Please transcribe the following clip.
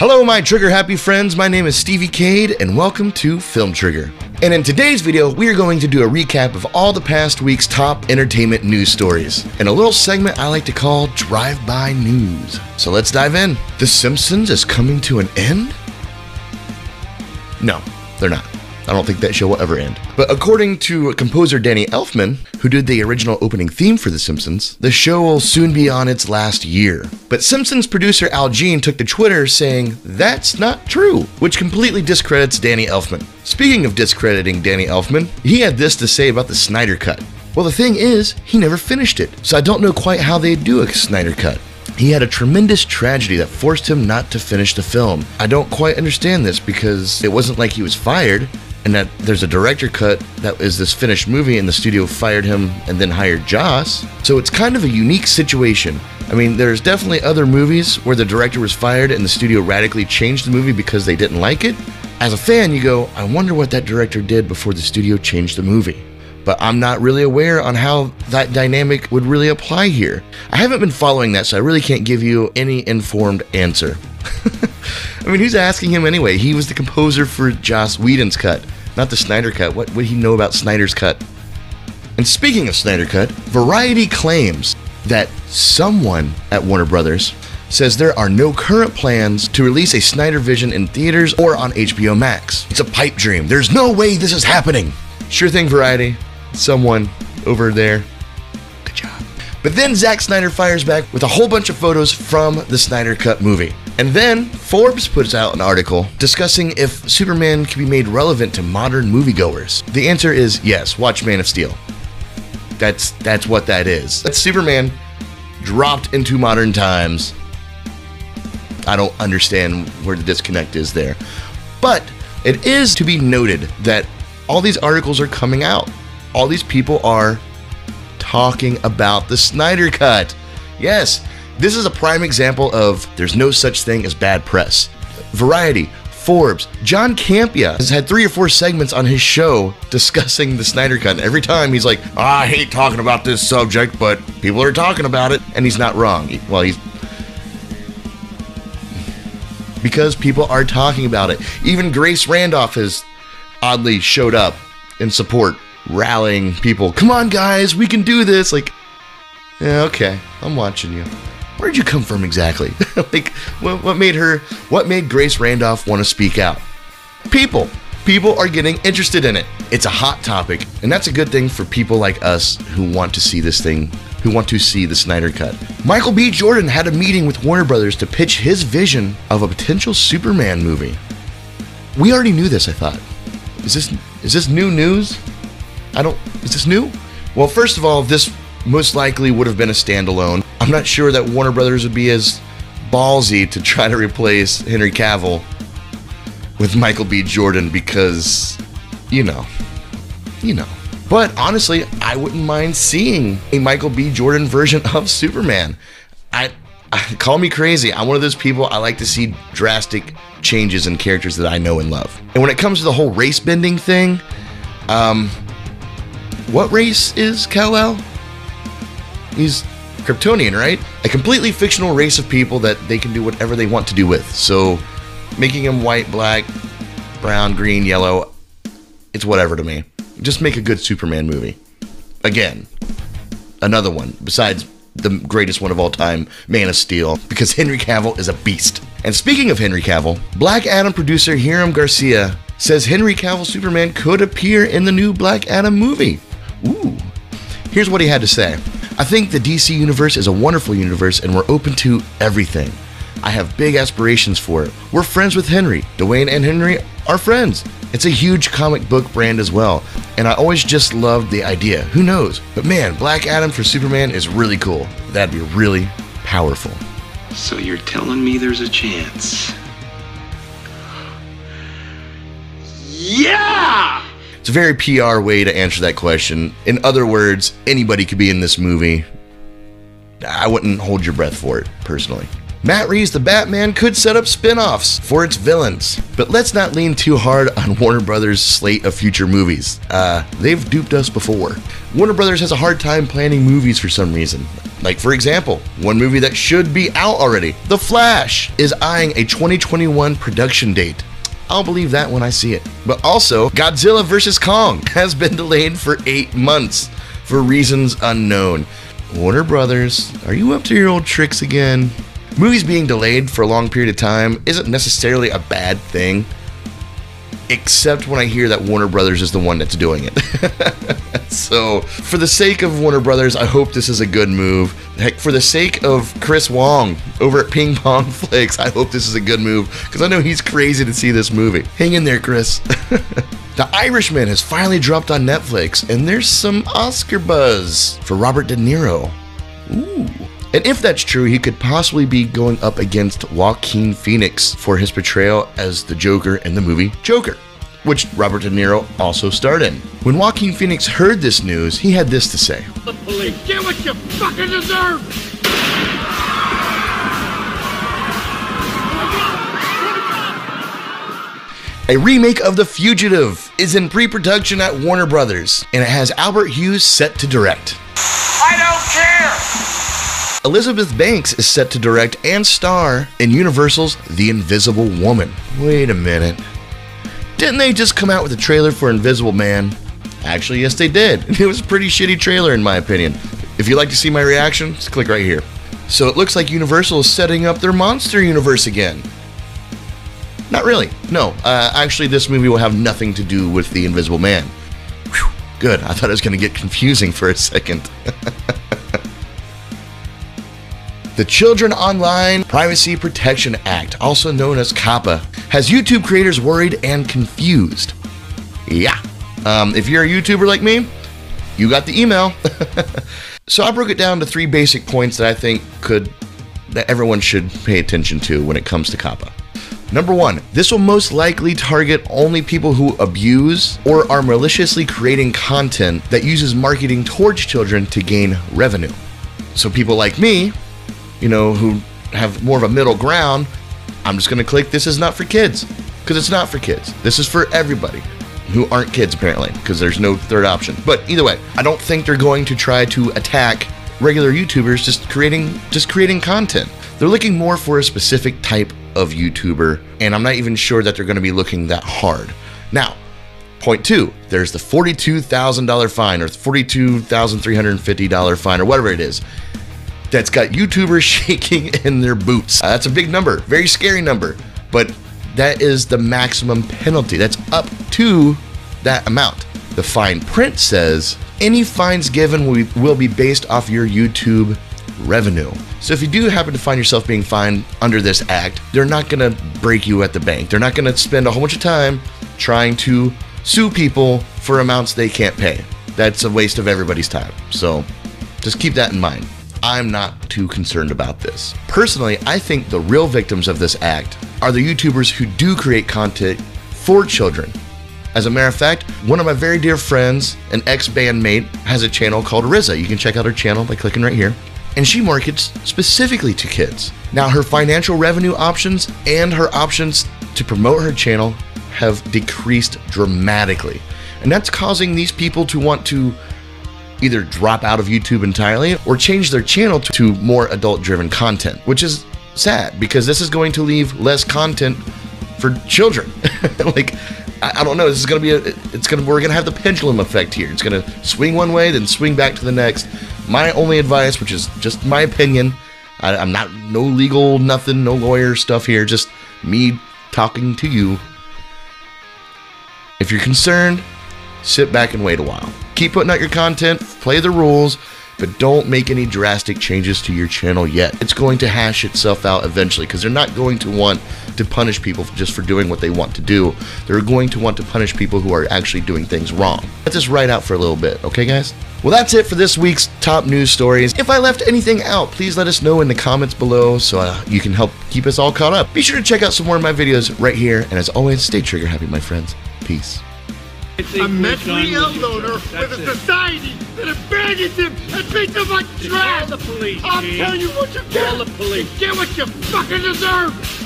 Hello my trigger happy friends, my name is Stevie Cade and welcome to Film Trigger. And in today's video, we are going to do a recap of all the past week's top entertainment news stories in a little segment I like to call Drive-By News. So let's dive in. The Simpsons is coming to an end? No, they're not. I don't think that show will ever end. But according to composer Danny Elfman, who did the original opening theme for The Simpsons, the show will soon be on its last year. But Simpsons producer Al Jean took to Twitter saying that's not true, which completely discredits Danny Elfman. Speaking of discrediting Danny Elfman, he had this to say about the Snyder Cut. Well, the thing is, he never finished it, so I don't know quite how they do a Snyder Cut. He had a tremendous tragedy that forced him not to finish the film. I don't quite understand this because it wasn't like he was fired, and that there's a director cut that is this finished movie and the studio fired him and then hired Joss. So it's kind of a unique situation. I mean, there's definitely other movies where the director was fired and the studio radically changed the movie because they didn't like it. As a fan, you go, I wonder what that director did before the studio changed the movie. But I'm not really aware on how that dynamic would really apply here. I haven't been following that, so I really can't give you any informed answer. I mean, who's asking him anyway? He was the composer for Joss Whedon's cut, not the Snyder Cut. What would he know about Snyder's cut? And speaking of Snyder Cut, Variety claims that someone at Warner Brothers says there are no current plans to release a Snyder Vision in theaters or on HBO Max. It's a pipe dream. There's no way this is happening. Sure thing, Variety. Someone over there. Good job. But then Zack Snyder fires back with a whole bunch of photos from the Snyder Cut movie. And then Forbes puts out an article discussing if Superman can be made relevant to modern moviegoers. The answer is yes, watch Man of Steel. That's what that is. That's Superman dropped into modern times. I don't understand where the disconnect is there. But it is to be noted that all these articles are coming out. All these people are talking about the Snyder Cut. Yes, this is a prime example of there's no such thing as bad press. Variety, Forbes, John Campea has had 3 or 4 segments on his show discussing the Snyder Cut. And every time he's like, I hate talking about this subject, but people are talking about it. And he's not wrong. Because people are talking about it. Even Grace Randolph has oddly showed up in support, rallying people. Come on, guys, we can do this. Like, yeah, okay, I'm watching you. Where'd you come from exactly? Like, what made Grace Randolph want to speak out? People are getting interested in it. It's a hot topic, and that's a good thing for people like us who want to see this thing, who want to see the Snyder Cut. Michael B. Jordan had a meeting with Warner Brothers to pitch his vision of a potential Superman movie. We already knew this, I thought. Is this new news? Is this new? Well, first of all, this most likely would have been a standalone. I'm not sure that Warner Brothers would be as ballsy to try to replace Henry Cavill with Michael B. Jordan because, you know. But honestly, I wouldn't mind seeing a Michael B. Jordan version of Superman. Call me crazy. I'm one of those people, I like to see drastic changes in characters that I know and love. And when it comes to the whole race bending thing, what race is Kal-El? He's Kryptonian, right? A completely fictional race of people that they can do whatever they want to do with. So making him white, black, brown, green, yellow, it's whatever to me. Just make a good Superman movie. Again, another one besides the greatest one of all time, Man of Steel, because Henry Cavill is a beast. And speaking of Henry Cavill, Black Adam producer Hiram Garcia says Henry Cavill Superman could appear in the new Black Adam movie. Ooh. Here's what he had to say. I think the DC universe is a wonderful universe and we're open to everything. I have big aspirations for it. We're friends with Henry. Dwayne and Henry are friends. It's a huge comic book brand as well. And I always just loved the idea. Who knows? But man, Black Adam for Superman is really cool. That'd be really powerful. So you're telling me there's a chance? Yeah! It's a very PR way to answer that question. In other words, anybody could be in this movie. I wouldn't hold your breath for it, personally. Matt Reeves' The Batman could set up spin-offs for its villains. But let's not lean too hard on Warner Brothers' slate of future movies. They've duped us before. Warner Brothers has a hard time planning movies for some reason. Like, for example, one movie that should be out already, The Flash, is eyeing a 2021 production date. I'll believe that when I see it. But also, Godzilla vs. Kong has been delayed for 8 months for reasons unknown. Warner Brothers, are you up to your old tricks again? Movies being delayed for a long period of time isn't necessarily a bad thing, except when I hear that Warner Brothers is the one that's doing it. So, for the sake of Warner Brothers, I hope this is a good move. Heck, for the sake of Chris Wong over at Ping Pong Flicks, I hope this is a good move, because I know he's crazy to see this movie. Hang in there, Chris. The Irishman has finally dropped on Netflix, and there's some Oscar buzz for Robert De Niro. Ooh. And if that's true, he could possibly be going up against Joaquin Phoenix for his portrayal as the Joker in the movie Joker, which Robert De Niro also starred in. When Joaquin Phoenix heard this news, he had this to say. The police, get what you fucking deserve! A remake of The Fugitive is in pre-production at Warner Brothers, and it has Albert Hughes set to direct. I don't care! Elizabeth Banks is set to direct and star in Universal's The Invisible Woman. Wait a minute. Didn't they just come out with a trailer for Invisible Man? Actually, yes they did. It was a pretty shitty trailer in my opinion. If you'd like to see my reaction, just click right here. So it looks like Universal is setting up their monster universe again. Not really. No, actually this movie will have nothing to do with The Invisible Man. Whew, good, I thought it was going to get confusing for a second. The Children Online Privacy Protection Act, also known as CAPA, has YouTube creators worried and confused. Yeah, if you're a YouTuber like me, you got the email. So I broke it down to 3 basic points that I think that everyone should pay attention to when it comes to CAPA. Number 1, this will most likely target only people who abuse or are maliciously creating content that uses marketing towards children to gain revenue. So people like me, you know, who have more of a middle ground, I'm just gonna click this is not for kids, because it's not for kids. This is for everybody who aren't kids apparently, because there's no third option. But either way, I don't think they're going to try to attack regular YouTubers just creating content. They're looking more for a specific type of YouTuber, and I'm not even sure that they're going to be looking that hard. Now, point 2, there's the $42,000 fine or $42,350 fine or whatever it is that's got YouTubers shaking in their boots. That's a big number, very scary number, but that is the maximum penalty. That's up to that amount. The fine print says any fines given will be based off your YouTube revenue. So if you do happen to find yourself being fined under this act, they're not gonna break you at the bank. They're not gonna spend a whole bunch of time trying to sue people for amounts they can't pay. That's a waste of everybody's time. So just keep that in mind. I'm not too concerned about this. Personally, I think the real victims of this act are the YouTubers who do create content for children. As a matter of fact, one of my very dear friends, an ex-bandmate, has a channel called Rizza. You can check out her channel by clicking right here. And she markets specifically to kids. Now, her financial revenue options and her options to promote her channel have decreased dramatically. And that's causing these people to want to either drop out of YouTube entirely or change their channel to more adult-driven content, which is sad because this is going to leave less content for children. Like, I don't know, this is going to be we're going to have the pendulum effect here. It's going to swing one way, then swing back to the next. My only advice, which is just my opinion, I'm not no legal nothing, no lawyer stuff here, just me talking to you. If you're concerned, sit back and wait a while. Keep putting out your content, play the rules, but don't make any drastic changes to your channel yet. It's going to hash itself out eventually because they're not going to want to punish people just for doing what they want to do. They're going to want to punish people who are actually doing things wrong. Let this ride out for a little bit, okay guys? Well, that's it for this week's top news stories. If I left anything out, please let us know in the comments below so you can help keep us all caught up. Be sure to check out some more of my videos right here, and as always, stay trigger happy, my friends. Peace. A mentally ill loner with a society that abandons him and treats him like trash. Call the police, I'm Chief. telling you what you get. Call the police. Get what you fucking deserve.